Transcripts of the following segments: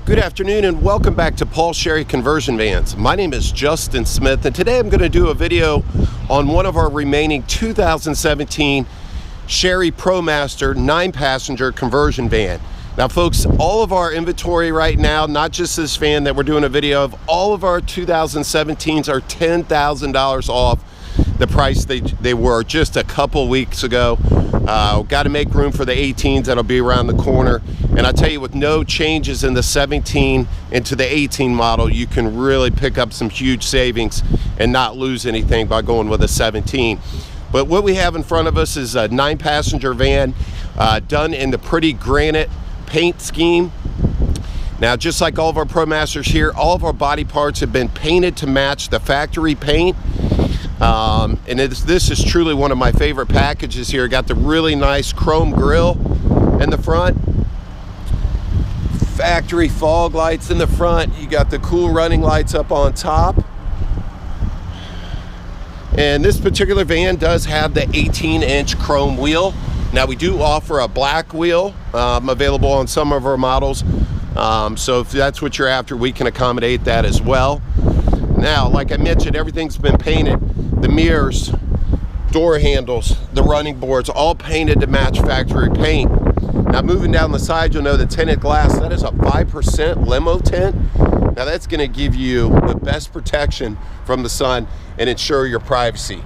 Good afternoon and welcome back to Paul Sherry Conversion Vans. My name is Justin Smith and today I'm going to do a video on one of our remaining 2017 Sherry ProMaster 9-passenger conversion van. Now folks, all of our inventory right now, not just this van that we're doing a video of, all of our 2017s are $10,000 off the price they were just a couple weeks ago. Got to make room for the 18s that'll be around the corner. And I tell you, with no changes in the 17 into the 18 model, you can really pick up some huge savings and not lose anything by going with a 17. But what we have in front of us is a 9-passenger van done in the pretty Granite paint scheme. Now, just like all of our ProMasters here, all of our body parts have been painted to match the factory paint. And this is truly one of my favorite packages here. Got the really nice chrome grille in the front, factory fog lights in the front, you got the cool running lights up on top, and this particular van does have the 18-inch chrome wheel. Now we do offer a black wheel available on some of our models, so if that's what you're after, we can accommodate that as well. Now, like I mentioned, everything's been painted. The mirrors, door handles, the running boards, all painted to match factory paint. Now moving down the side, you'll know the tinted glass, that is a 5% limo tint. Now that's gonna give you the best protection from the sun and ensure your privacy.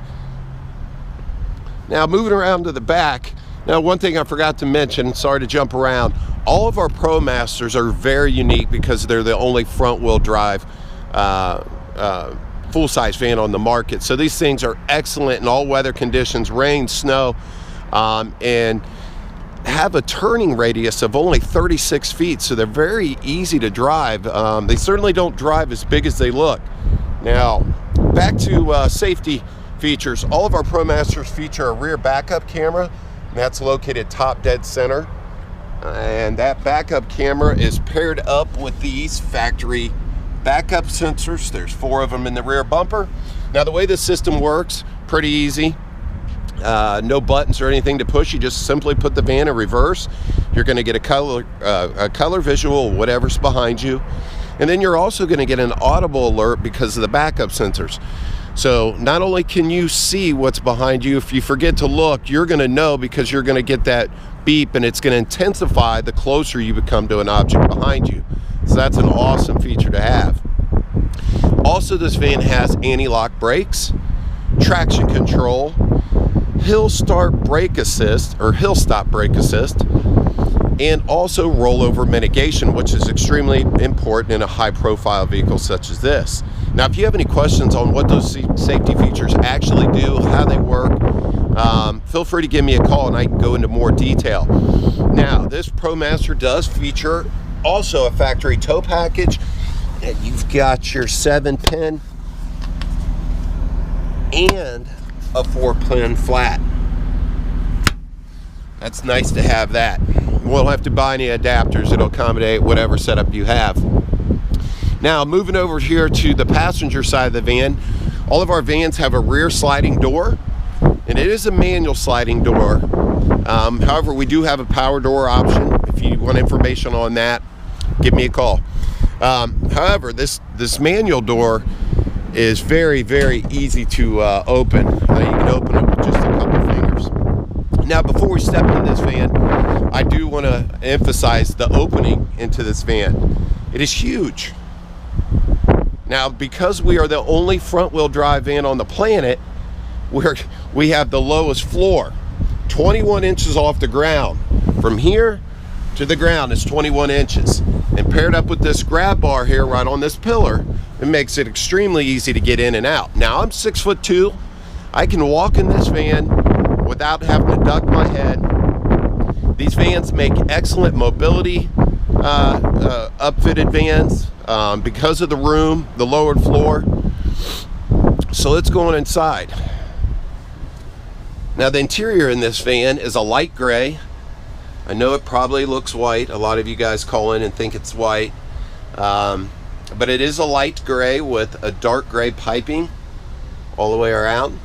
Now moving around to the back, now one thing I forgot to mention, sorry to jump around, all of our ProMasters are very unique because they're the only front wheel drive full-size van on the market. So these things are excellent in all weather conditions, rain, snow, and have a turning radius of only 36 feet. So they're very easy to drive. They certainly don't drive as big as they look. Now, back to safety features. All of our ProMasters feature a rear backup camera, and that's located top dead center. And that backup camera is paired up with these factory backup sensors. There's 4 of them in the rear bumper. Now the way this system works, pretty easy. No buttons or anything to push. You just simply put the van in reverse. You're going to get a color visual, whatever's behind you, and then you're also going to get an audible alert because of the backup sensors. So not only can you see what's behind you, if you forget to look, you're going to know because you're going to get that beep, and it's going to intensify the closer you become to an object behind you. So that's an awesome feature to have. Also, this van has anti-lock brakes, traction control, hill start brake assist or hill stop brake assist, and also rollover mitigation, which is extremely important in a high profile vehicle such as this. Now, if you have any questions on what those safety features actually do, how they work, feel free to give me a call and I can go into more detail. Now, this ProMaster does feature also a factory tow package, and you've got your 7-pin and a 4-pin flat. That's nice to have that. You won't have to buy any adapters. It'll accommodate whatever setup you have. Now moving over here to the passenger side of the van, all of our vans have a rear sliding door, and it is a manual sliding door. However, we do have a power door option. If you want information on that, give me a call. However, this manual door is very, very easy to open. You can open it with just a couple fingers. Now, before we step in this van, I do want to emphasize the opening into this van. It is huge. Now, because we are the only front-wheel drive van on the planet, we have the lowest floor, 21 inches off the ground. From here to the ground is 21 inches. And paired up with this grab bar here right on this pillar, it makes it extremely easy to get in and out. Now, I'm 6'2". I can walk in this van without having to duck my head. These vans make excellent mobility upfitted vans because of the room, the lowered floor. So let's go on inside. Now, the interior in this van is a light gray. I know it probably looks white. A lot of you guys call in and think it's white. But it is a light gray with a dark gray piping all the way around.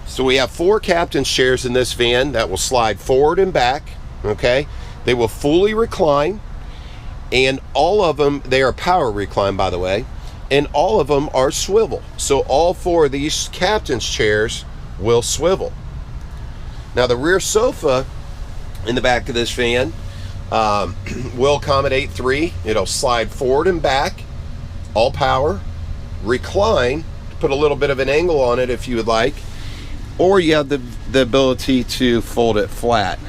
So we have 4 captain's chairs in this van that will slide forward and back, okay? They will fully recline, And all of them, they are power recline, by the way, and all of them are swivel. So all 4 of these captain's chairs will swivel. Now the rear sofa in the back of this van will accommodate 3. It'll slide forward and back, all power, recline, put a little bit of an angle on it if you would like, or you have the ability to fold it flat.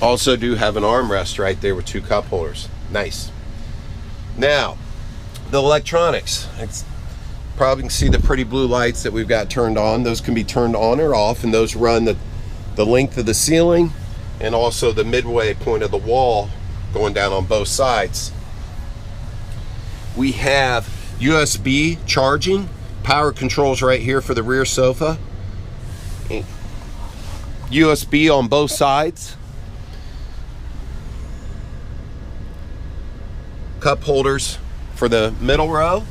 Also do have an armrest right there with 2 cup holders. Nice. Now, the electronics. Probably can see the pretty blue lights that we've got turned on. Those can be turned on or off, and those run the length of the ceiling and also the midway point of the wall going down on both sides. We have USB charging, power controls right here for the rear sofa. USB on both sides. Cup holders for the middle row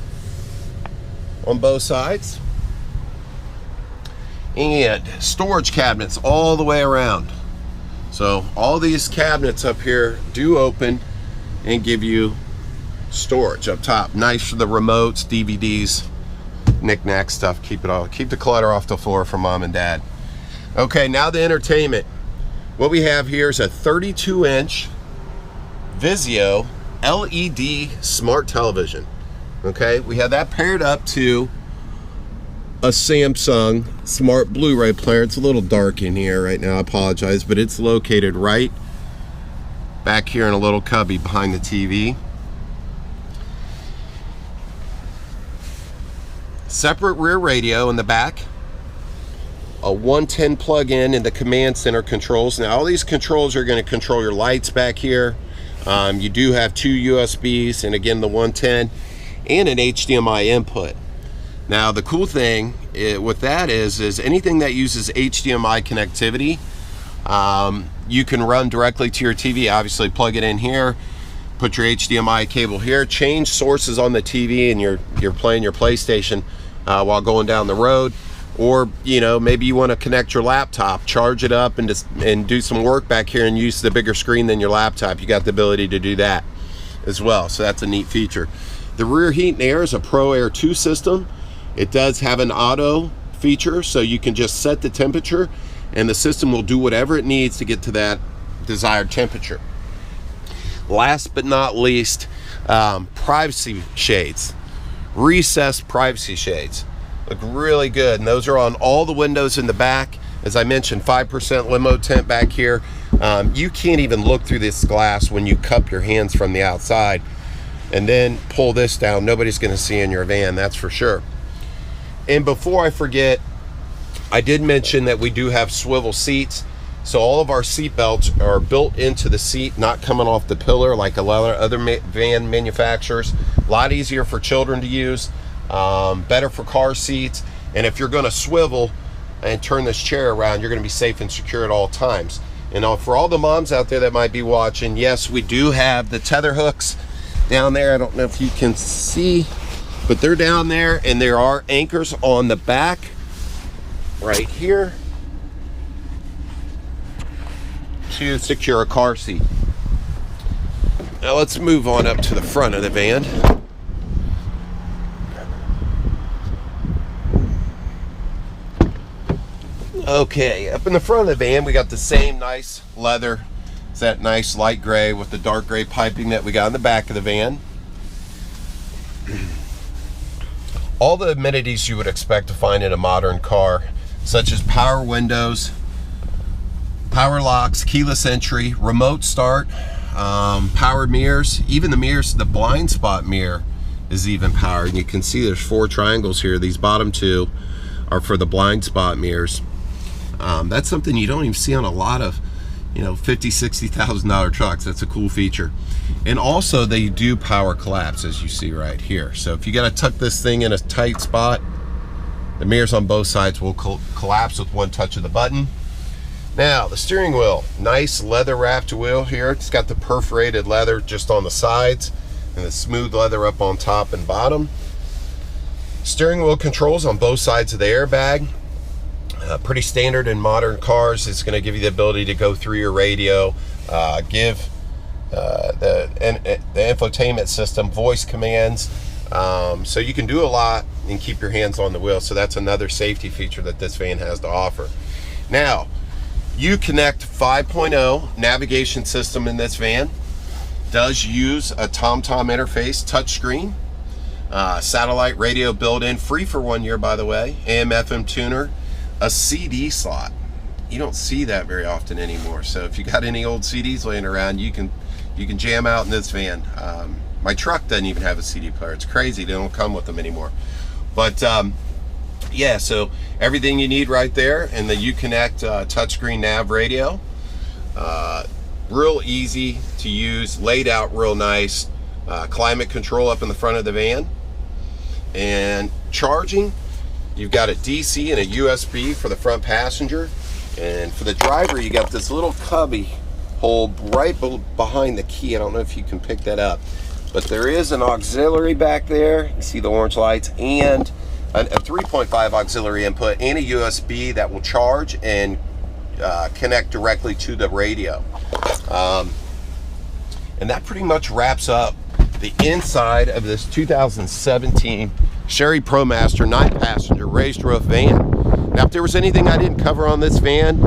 on both sides. And storage cabinets all the way around. So all these cabinets up here do open and give you storage up top. Nice for the remotes, DVDs, knick-knack stuff. Keep the clutter off the floor for mom and dad. Okay, now the entertainment. What we have here is a 32-inch Vizio LED smart television. Okay, we have that paired up to a Samsung smart Blu-ray player. It's a little dark in here right now, I apologize, but it's located right back here in a little cubby behind the TV. Separate rear radio in the back, a 110 plug-in in the command center controls. Now all these controls are going to control your lights back here. You do have 2 USBs and again the 110 and an HDMI input. Now the cool thing with that is anything that uses HDMI connectivity, you can run directly to your TV. Obviously plug it in here, put your HDMI cable here, change sources on the TV, and you're playing your PlayStation while going down the road. Or maybe you want to connect your laptop, charge it up, and do some work back here and use the bigger screen than your laptop. You got the ability to do that as well, so that's a neat feature. The rear heat and air is a Pro Air 2 system. It does have an auto feature, so you can just set the temperature and the system will do whatever it needs to get to that desired temperature. Last but not least, privacy shades, recessed privacy shades. Look really good, and those are on all the windows in the back. As I mentioned, 5% limo tint back here. You can't even look through this glass when you cup your hands from the outside and then pull this down. Nobody's going to see in your van, that's for sure. And before I forget, I did mention that we do have swivel seats. So all of our seat belts are built into the seat, not coming off the pillar like a lot of other van manufacturers. A lot easier for children to use, better for car seats. And if you're going to swivel and turn this chair around, you're going to be safe and secure at all times. And for all the moms out there that might be watching, yes, we do have the tether hooks down there. I don't know if you can see, but they're down there, and there are anchors on the back right here to secure a car seat. Now let's move on up to the front of the van. Okay, up in the front of the van, we got the same nice leather. It's that nice light gray with the dark gray piping that we got in the back of the van. All the amenities you would expect to find in a modern car, such as power windows, power locks, keyless entry, remote start, powered mirrors. Even the mirrors, the blind spot mirror is even powered. And you can see there's 4 triangles here. These bottom 2 are for the blind spot mirrors. That's something you don't even see on a lot of $50,000, $60,000 trucks. That's a cool feature. And also they do power collapse, as you see right here. So if you got to tuck this thing in a tight spot, the mirrors on both sides will collapse with one touch of the button. Now the steering wheel, nice leather wrapped wheel here. It's got the perforated leather just on the sides and the smooth leather up on top and bottom. Steering wheel controls on both sides of the airbag. Pretty standard in modern cars. It's going to give you the ability to go through your radio, give the infotainment system, voice commands. So you can do a lot and keep your hands on the wheel. So that's another safety feature that this van has to offer. Now, Uconnect 5.0 navigation system in this van does use a TomTom interface touchscreen, satellite radio built in, free for 1 year by the way, AM FM tuner, a CD slot. You don't see that very often anymore. So if you got any old CDs laying around, you can jam out in this van. My truck doesn't even have a CD player. It's crazy, they don't come with them anymore. But yeah, so everything you need right there in the Uconnect touchscreen nav radio. Real easy to use, laid out real nice. Climate control up in the front of the van. And charging, you've got a DC and a USB for the front passenger. And for the driver, you got this little cubby hole right behind the key. I don't know if you can pick that up, but there is an auxiliary back there. You see the orange lights, and a 3.5 auxiliary input, and a USB that will charge and connect directly to the radio. And that pretty much wraps up the inside of this 2017 Sherry ProMaster 9-passenger raised roof van. Now, if there was anything I didn't cover on this van,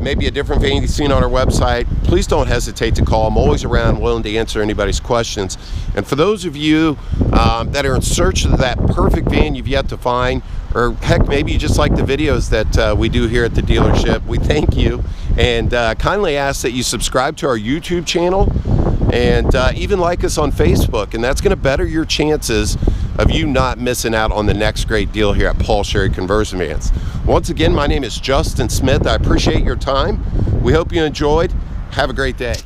maybe a different van you've seen on our website, please don't hesitate to call. I'm always around, willing to answer anybody's questions. And for those of you that are in search of that perfect van you've yet to find, or heck, maybe you just like the videos that we do here at the dealership, we thank you, and kindly ask that you subscribe to our YouTube channel and even like us on Facebook, and that's going to better your chances of you not missing out on the next great deal here at Paul Sherry Conversion Vans. Once again, my name is Justin Smith. I appreciate your time. We hope you enjoyed. Have a great day.